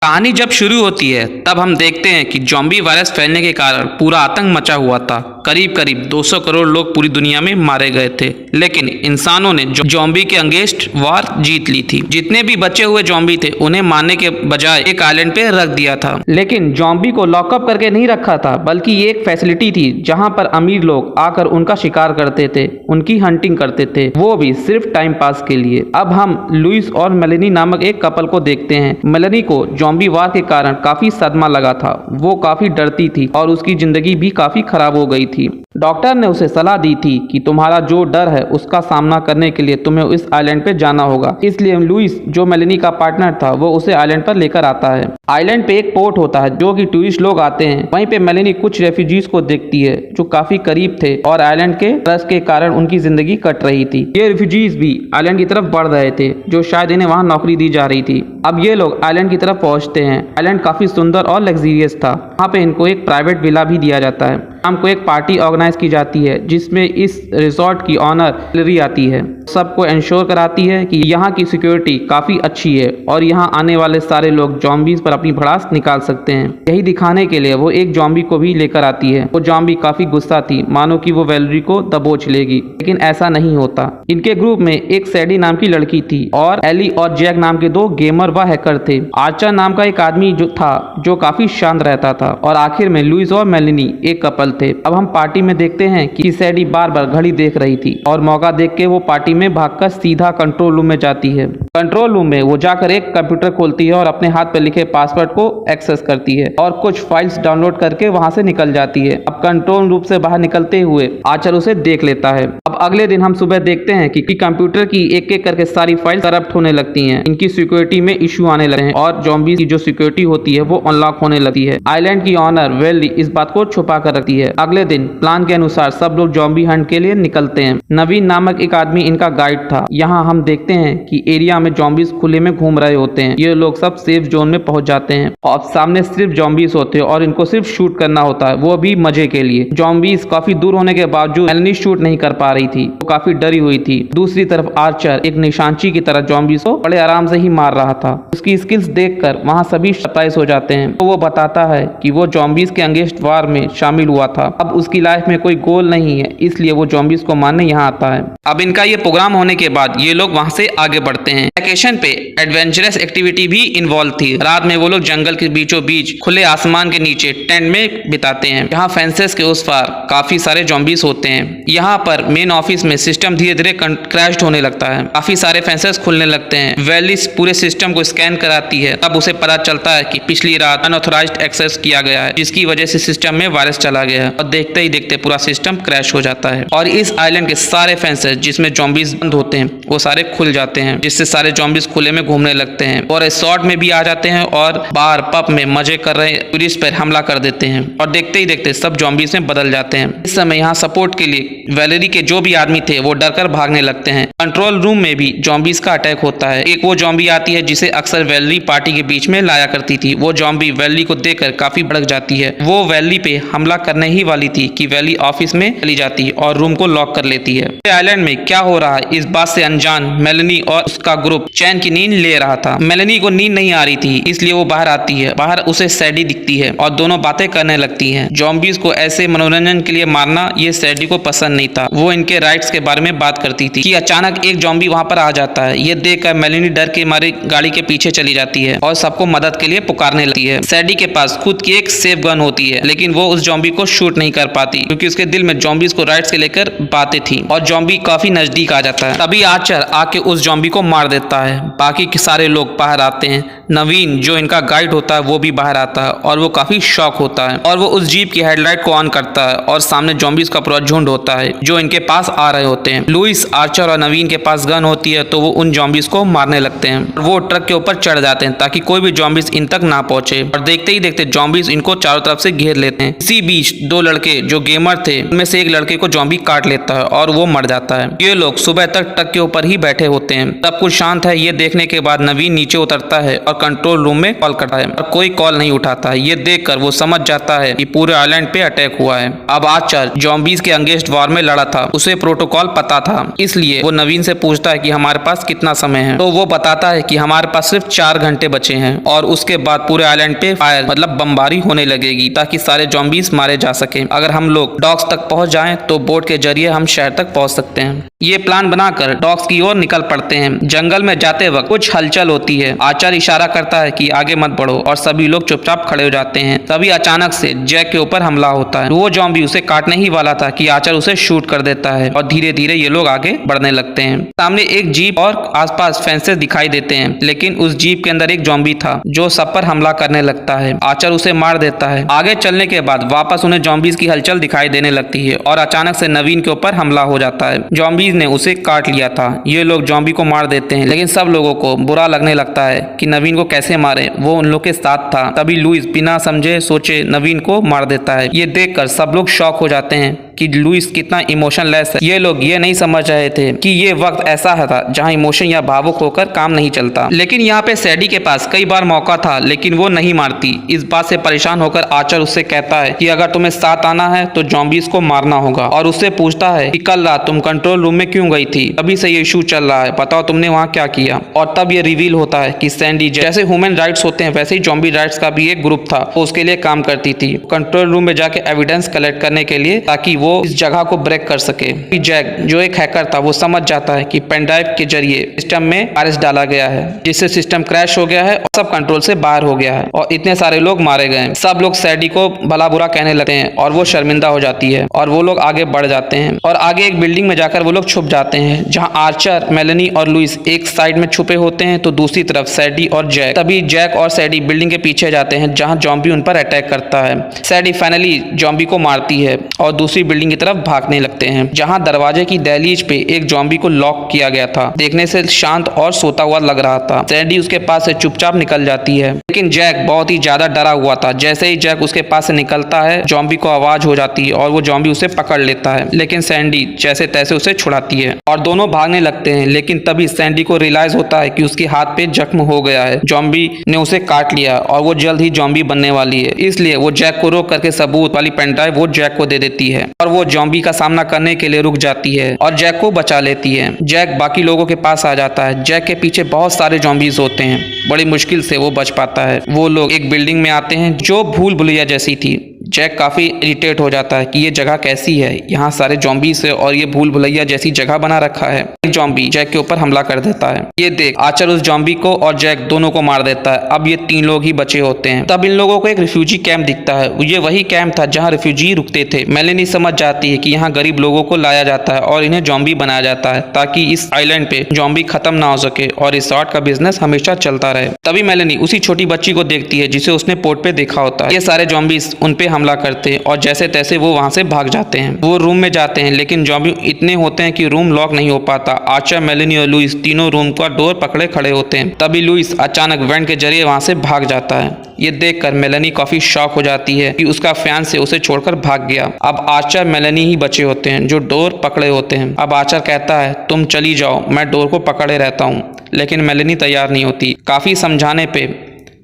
कहानी जब शुरू होती है तब हम देखते हैं कि ज़ॉम्बी वायरस फैलने के कारण पूरा आतंक मचा हुआ था। करीब करीब 200 करोड़ लोग पूरी दुनिया में मारे गए थे, लेकिन इंसानों ने ज़ॉम्बी के अगेंस्ट वार जीत ली थी। जितने भी बचे हुए ज़ॉम्बी थे उन्हें मारने के बजाय एक आइलैंड पे रख दिया था। लेकिन ज़ॉम्बी को लॉकअप करके नहीं रखा था, बल्कि ये एक फैसिलिटी थी जहाँ पर अमीर लोग आकर उनका शिकार करते थे, उनकी हंटिंग करते थे, वो भी सिर्फ टाइम पास के लिए। अब हम लुइस और मेलेनी नामक एक कपल को देखते हैं। मेलेनी को ज़ॉम्बी वार के कारण काफी सदमा लगा था, वो काफी डरती थी और उसकी जिंदगी भी काफी खराब हो गई थी। डॉक्टर ने उसे सलाह दी थी कि तुम्हारा जो डर है उसका सामना करने के लिए तुम्हें इस आइलैंड पे जाना होगा। इसलिए लुइस, जो मेलेनी का पार्टनर था, वो उसे आइलैंड पर लेकर आता है। आइलैंड पे एक पोर्ट होता है जो कि टूरिस्ट लोग आते हैं। वहीं पे मेलेनी कुछ रेफ्यूजीज को देखती है जो काफी करीब थे और आइलैंड के रस के कारण उनकी जिंदगी कट रही थी। ये रेफ्यूजीज भी आइलैंड की तरफ बढ़ रहे थे, जो शायद इन्हें वहाँ नौकरी दी जा रही थी। अब ये लोग आइलैंड की तरफ पहुंचते हैं। आइलैंड काफी सुंदर और लग्जरियस था। वहाँ पे इनको एक प्राइवेट विला भी दिया जाता है। शाम को एक पार्टी ऑर्गेनाइज की जाती है जिसमें इस रिजॉर्ट की ऑनर हिलरी आती है। सबको इंश्योर कराती है कि यहाँ की सिक्योरिटी काफी अच्छी है और यहाँ आने वाले सारे लोग ज़ॉम्बीज पर अपनी भड़ास निकाल सकते हैं। यही दिखाने के लिए वो एक ज़ॉम्बी को भी लेकर आती है। वो ज़ॉम्बी काफी गुस्सा थी, मानो कि वो वेलरी को दबोच लेगी, लेकिन ऐसा नहीं होता। इनके ग्रुप में एक सैडी नाम की लड़की थी और एली और जैक नाम के दो गेमर व हैकर थे। आर्चर नाम का एक आदमी जो था, जो काफी शांत रहता था। और आखिर में लुइस और मेलेनी एक कपल थे। अब हम पार्टी में देखते हैं कि सैडी बार बार घड़ी देख रही थी और मौका देख के वो पार्टी में भागकर सीधा कंट्रोल रूम में जाती है। कंट्रोल रूम में वो जाकर एक कंप्यूटर खोलती है और अपने हाथ पर लिखे पासवर्ड को एक्सेस करती है और कुछ फाइल्स डाउनलोड करके वहां से निकल जाती है। अब कंट्रोल रूम से बाहर निकलते हुए आर्चर उसे देख लेता है। अब अगले दिन हम सुबह देखते हैं कि कंप्यूटर की एक एक करके सारी फाइल करप्ट होने लगती हैं। इनकी सिक्योरिटी में इश्यू आने लगे हैं और ज़ॉम्बीज की जो सिक्योरिटी होती है वो अनलॉक होने लगती है। आइलैंड की ऑनर वेली इस बात को छुपा कर रखती है। अगले दिन प्लान के अनुसार सब लोग ज़ॉम्बी हंट के लिए निकलते हैं। नवीन नामक एक आदमी इनका गाइड था। यहाँ हम देखते हैं कि एरिया में ज़ॉम्बीज खुले में घूम रहे होते हैं। ये लोग सब सेफ जोन में पहुंच जाते हैं और सामने सिर्फ ज़ॉम्बीज होते हैं और इनको सिर्फ शूट करना होता है, वो भी मजे के लिए। ज़ॉम्बीज काफी दूर होने के बावजूद मेलेनी शूट नहीं कर पा रही थी, वो काफी डरी हुई थी। दूसरी तरफ आर्चर एक निशानची की तरह ज़ॉम्बीज को बड़े आराम से ही मार रहा था। उसकी स्किल्स देखकर वहाँ सभी सरप्राइज हो जाते हैं। तो वो बताता है कि वो ज़ॉम्बीज के अगेंस्ट वार में शामिल हुआ था। अब उसकी लाइफ में कोई गोल नहीं है, इसलिए वो ज़ॉम्बीज को मारने यहाँ आता है। अब इनका ये प्रोग्राम होने के बाद ये लोग वहाँ से आगे बढ़ते हैं। वैकेशन पे एडवेंचरस एक्टिविटी भी इन्वॉल्व थी। रात में वो लोग जंगल के बीचों बीच खुले आसमान के नीचे टेंट में बिताते हैं। यहाँ फेंसेस के उस पार काफी सारे ज़ॉम्बीज होते हैं। यहाँ पर मेन ऑफिस में सिस्टम धीरे धीरे क्रैश होने लगता है। काफी सारे फेंसेस खुलने लगते हैं। वेलिस पूरे सिस्टम को स्कैन कराती है। तब उसे पता चलता है कि पिछली रात अनऑथराइज्ड एक्सेस किया गया है, जिसकी वजह से सिस्टम में वायरस चला गया है और देखते ही देखते पूरा सिस्टम क्रैश हो जाता है और इस आइलैंड के सारे फेंसेस जिसमें ज़ॉम्बीज बंद होते हैं वो सारे खुल जाते हैं, जिससे सारे ज़ॉम्बीज खुले में घूमने लगते हैं और रिसोर्ट में भी आ जाते हैं और बार पब में मजे कर रहे टूरिस्ट पर हमला कर देते हैं और देखते ही देखते सब ज़ॉम्बीज में बदल जाते हैं। इस समय यहाँ सपोर्ट के लिए वेलेरी के जो भी आदमी थे वो डरकर भागने लगते हैं। कंट्रोल रूम में भी ज़ॉम्बीज का अटैक होता है। एक वो ज़ॉम्बी आती है जिसे अक्सर वेलेरी पार्टी के बीच में लाया करती थी। वो ज़ॉम्बी वेलेरी को देखकर काफी भड़क जाती है। वो वेलेरी पे हमला करने ही वाली थी कि वेलेरी ऑफिस में चली जाती है और रूम को लॉक कर लेती है। आइलैंड में क्या हो रहा है इस बात से अनजान मेलेनी और उसका ग्रुप चैन की नींद ले रहा था। मेलेनी को नींद नहीं आ रही थी, इसलिए वो बाहर आती है। बाहर उसे सैडी दिखती है और दोनों बातें करने लगती हैं। ज़ॉम्बीज को ऐसे मनोरंजन के लिए मारना ये सैडी को पसंद नहीं था। वो इनके राइट्स के बारे में बात करती थी कि अचानक एक ज़ॉम्बी वहां पर आ जाता है। ये देखकर मेलेनी डर के मारे गाड़ी के पीछे चली जाती है और सबको मदद के लिए पुकारने लगती है। सैडी के पास खुद की एक सेफ गन होती है, लेकिन वो उस ज़ॉम्बी को शूट नहीं कर पाती क्योंकि उसके दिल में ज़ॉम्बीज को राइट्स के लेकर बातें थी और ज़ॉम्बी काफी नजदीक आ जाता है। तभी आर्चर आके उस ज़ॉम्बी को मार देता है। बाकी के सारे लोग बाहर आते हैं। नवीन जो इनका गाइड होता है वो भी बाहर आता है और वो काफी शॉक होता है और वो उस जीप की हेडलाइट को ऑन करता है और सामने ज़ॉम्बीज का पूरा झुंड होता है जो इनके पास आ रहे होते हैं। लुइस, आर्चर और नवीन के पास गन होती है तो वो उन ज़ॉम्बीज को मारने लगते हैं। वो ट्रक के ऊपर चढ़ जाते हैं ताकि कोई भी ज़ॉम्बीज इन तक ना पहुंचे और देखते ही देखते ज़ॉम्बीज इनको चारों तरफ से घेर लेते हैं। इसी बीच दो लड़के जो गेमर थे उनमें से एक लड़के को जॉम्बी काट लेता है और वो मर जाता है। ये लोग सुबह तक ट्रक के ऊपर ही बैठे होते हैं। सब कुछ शांत है। ये देखने के बाद नवीन नीचे उतरता है और कंट्रोल रूम में कॉल करता है और कोई कॉल नहीं उठाता है। ये देखकर वो समझ जाता है कि पूरे आइलैंड पे अटैक हुआ है। अब आर्चर जॉम्बीज के अगेंस्ट वॉर में लड़ा था, उसे प्रोटोकॉल पता था, इसलिए वो नवीन से पूछता है कि हमारे पास कितना समय है। तो वो बताता है कि हमारे पास सिर्फ 4 घंटे बचे हैं और उसके बाद पूरे आइलैंड पे फायर मतलब बमबारी होने लगेगी ताकि सारे जॉम्बीज मारे जा सके। अगर हम लोग डॉक्स तक पहुंच जाएं तो बोट के जरिए हम शहर तक पहुंच सकते हैं। ये प्लान बनाकर डॉक्स की ओर निकल पड़ते हैं। जंगल में जाते वक्त कुछ हलचल होती है। आर्चर इशारा करता है कि आगे मत बढ़ो और सभी लोग चुपचाप खड़े हो जाते हैं। तभी अचानक से जैक के ऊपर हमला होता है। वो जॉम्बी उसे काटने ही वाला था कि आर्चर उसे शूट कर देता है और धीरे धीरे ये लोग आगे बढ़ने लगते हैं। सामने एक जीप और आसपास फेंसेस दिखाई देते हैं, लेकिन उस जीप के अंदर एक जॉम्बी था जो सब पर हमला करने लगता है। आर्चर उसे मार देता है। आगे चलने के बाद वापस उन्हें जॉम्बीज की हलचल दिखाई देने लगती है और अचानक से नवीन के ऊपर हमला हो जाता है। जॉम्बीज ने उसे काट लिया था। ये लोग जॉम्बी को मार देते हैं, लेकिन सब लोगों को बुरा लगने लगता है कि नवीन को कैसे मारे, वो उन लोग के साथ था। तभी लुइस बिना समझे सोचे नवीन को मार देता है। ये देखकर सब लोग शॉक हो जाते हैं कि लुइस कितना इमोशनलेस है। ये लोग ये नहीं समझ रहे थे कि ये वक्त ऐसा था जहां इमोशन या भावुक होकर काम नहीं चलता। लेकिन यहाँ पे सैडी के पास कई बार मौका था, लेकिन वो नहीं मारती। इस बात से परेशान होकर आर्चर उससे कहता है कि अगर तुम्हें साथ आना है तो जॉम्बीज को मारना होगा, और उससे पूछता है कि कल रात तुम कंट्रोल रूम में क्यों गई थी, तभी से ये इशू चल रहा है, बताओ तुमने वहाँ क्या किया। और तब ये रिवील होता है कि सैंडी जैसे ह्यूमन राइट्स होते हैं वैसे ही जॉम्बी राइट्स का भी एक ग्रुप था, वो उसके लिए काम करती थी, कंट्रोल रूम में जाके एविडेंस कलेक्ट करने के लिए, ताकि वो इस जगह को ब्रेक कर सके। जैक जो एक हैकर था वो समझ जाता है कि पेन ड्राइव के जरिए सिस्टम में वायरस डाला गया है, जिससे सिस्टम क्रैश हो गया है और सब कंट्रोल से बाहर हो गया है और इतने सारे लोग मारे गए। सब लोग सैडी को भला बुरा कहने लगते हैं और वो शर्मिंदा हो जाती है और वो लोग आगे बढ़ जाते हैं और आगे एक बिल्डिंग में जाकर वो लोग छुप जाते हैं, जहां आर्चर, मेलेनी और लुइस एक साइड में छुपे होते हैं तो दूसरी तरफ सैडी और जैक। तभी जैक और सैडी बिल्डिंग के पीछे जाते हैं जहां जॉम्बी उन पर अटैक करता है। सैडी फाइनली जॉम्बी को मारती है और दूसरी बिल्डिंग की तरफ भागने लगते हैं, जहां दरवाजे की दहलीज पे एक जॉम्बी को लॉक किया गया था। देखने से शांत और सोता हुआ लग रहा था। सैडी उसके पास से चुपचाप निकल जाती है, लेकिन जैक बहुत ही ज्यादा डरा हुआ था। जैसे ही जैक उसके पास से निकलता है, जॉम्बी को आवाज हो जाती है और वो जॉम्बी उसे पकड़ लेता है, लेकिन सैंडी जैसे तैसे उसे छुड़ाती है और दोनों भागने लगते हैं। लेकिन तभी सैंडी को रियलाइज होता है कि उसके हाथ पे जख्म हो गया है, जॉम्बी ने उसे काट लिया और वो जल्द ही जॉम्बी बनने वाली है। इसलिए वो जैक को रोक करके सबूत वाली पेन ड्राइव वो जैक को दे देती है और वो जॉम्बी का सामना करने के लिए रुक जाती है और जैक को बचा लेती है। जैक बाकी लोगों के पास आ जाता है। जैक के पीछे बहुत सारे जॉम्बीज होते हैं, बड़ी मुश्किल से वो बच पाता है। वो लोग एक बिल्डिंग में आते हैं जो भूल भुलैया जैसी थी। जैक काफी इरिटेट हो जाता है कि ये जगह कैसी है, यहाँ सारे जॉम्बीज है और ये भूल भुलैया जैसी जगह बना रखा है। एक जॉम्बी जैक के ऊपर हमला कर देता है। ये देख आर्चर उस जॉम्बी को और जैक दोनों को मार देता है। अब ये 3 लोग ही बचे होते हैं। तब इन लोगों को एक रिफ्यूजी कैंप दिखता है। ये वही कैंप था जहाँ रिफ्यूजी रुकते थे। मेलेनी समझ जाती है कि यहाँ गरीब लोगों को लाया जाता है और इन्हें जॉम्बी बनाया जाता है ताकि इस आइलैंड पे जॉम्बी खत्म ना हो सके और रिसॉर्ट का बिजनेस हमेशा चलता रहे। तभी मेलेनी उसी छोटी बच्ची को देखती है जिसे उसने पोर्ट पे देखा होता है। ये सारे जॉम्बीज उन पे हमला करते हैं और जैसे तैसे वो वहां से भाग जाते हैं। वो रूम में जाते हैं, लेकिन जॉम्बी इतने होते हैं कि रूम लॉक नहीं हो पाता। आर्चर, मेलेनी और लुइस तीनों रूम का डोर पकड़े खड़े होते हैं। तभी लुइस अचानक वेंट के जरिए वहां से भाग जाता है। ये देखकर मेलेनी काफी शॉक हो जाती है कि उसका फियांसे उसे छोड़कर भाग गया। अब आर्चर, मेलेनी ही बचे होते हैं जो डोर पकड़े होते हैं। अब आर्चर कहता है तुम चली जाओ, मैं डोर को पकड़े रहता हूँ, लेकिन मेलेनी तैयार नहीं होती। काफी समझाने पे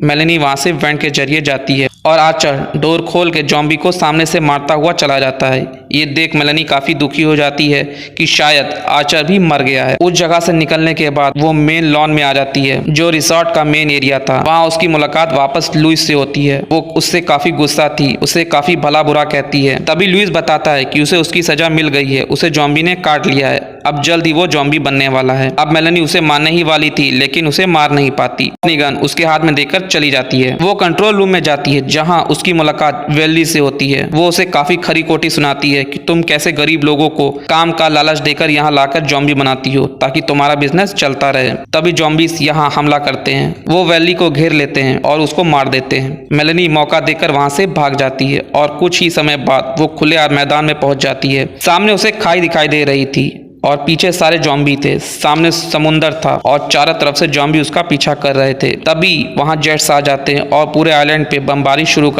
मेलेनी वहां से वेंट के जरिए जाती है और आर्चर डोर खोल के जॉम्बी को सामने से मारता हुआ चला जाता है। ये देख मेलेनी काफी दुखी हो जाती है कि शायद आर्चर भी मर गया है। उस जगह से निकलने के बाद वो मेन लॉन में आ जाती है जो रिसोर्ट का मेन एरिया था। वहाँ उसकी मुलाकात वापस लुइस से होती है। वो उससे काफी गुस्सा थी, उसे काफी भला बुरा कहती है। तभी लुइस बताता है कि उसे उसकी सजा मिल गई है, उसे जॉम्बी ने काट लिया है, अब जल्द ही वो जॉम्बी बनने वाला है। अब मेलेनी उसे मारने ही वाली थी, लेकिन उसे मार नहीं पाती। अपनी गन उसके हाथ में देकर चली जाती है। वो कंट्रोल रूम में जाती है जहां उसकी मुलाकात वेल्ली से होती है। वो उसे काफी खरी खोटी सुनाती है कि तुम कैसे गरीब लोगों को काम का लालच देकर यहाँ लाकर जॉम्बी बनाती हो ताकि तुम्हारा बिजनेस चलता रहे। तभी जॉम्बीज यहाँ हमला करते हैं। वो वेल्ली को घेर लेते हैं और उसको मार देते हैं। मेलेनी मौका देकर वहां से भाग जाती है और कुछ ही समय बाद वो खुले मैदान में पहुंच जाती है। सामने उसे खाई दिखाई दे रही थी। और पीछे सारे जॉम्बी थे, सामने समुंदर था और चारों तरफ से जॉम्बी उसका पीछा कर रहे थे। तभी वहां जेट्स आ जाते हैं और पूरे आइलैंड पे बमबारी शुरू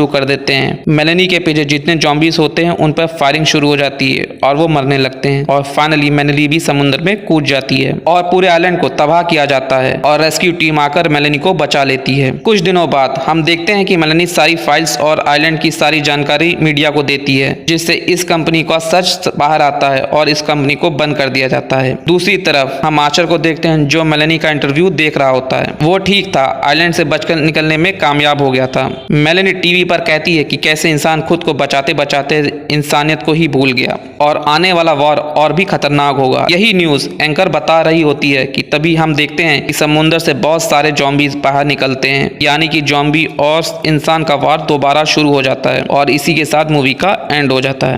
कर देते हैं मेलेनी के पीछे जितने जॉम्बीज होते हैं उन पर फायरिंग शुरू हो जाती है और वो मरने लगते हैं और फाइनली मेलेनी भी समुद्र में कूद जाती है और पूरे आइलैंड को तबाह किया जाता है और रेस्क्यू टीम आकर मेलेनी को बचा लेती है। कुछ दिनों बाद हम देखते हैं कि मेलेनी सारी फाइल्स और आइलैंड की सारी जानकारी मीडिया को देती है, जिससे इस कंपनी का सच बाहर आता है और इस कंपनी को बंद कर दिया जाता है। दूसरी तरफ हम आर्चर को देखते हैं जो मेलेनी का इंटरव्यू देख रहा होता है। वो ठीक था, आइलैंड से बचकर निकलने में कामयाब हो गया था। मेलेनी टीवी पर कहती है कि कैसे इंसान खुद को बचाते बचाते इंसानियत को ही भूल गया और आने वाला वॉर और भी खतरनाक होगा। यही न्यूज एंकर बता रही होती है कि तभी हम देखते हैं कि समुद्र से बहुत सारे जॉम्बीज बाहर निकलते हैं, यानी कि जॉम्बी और इंसान का वार दोबारा शुरू हो जाता है और इसी के साथ मूवी का एंड हो जाता है।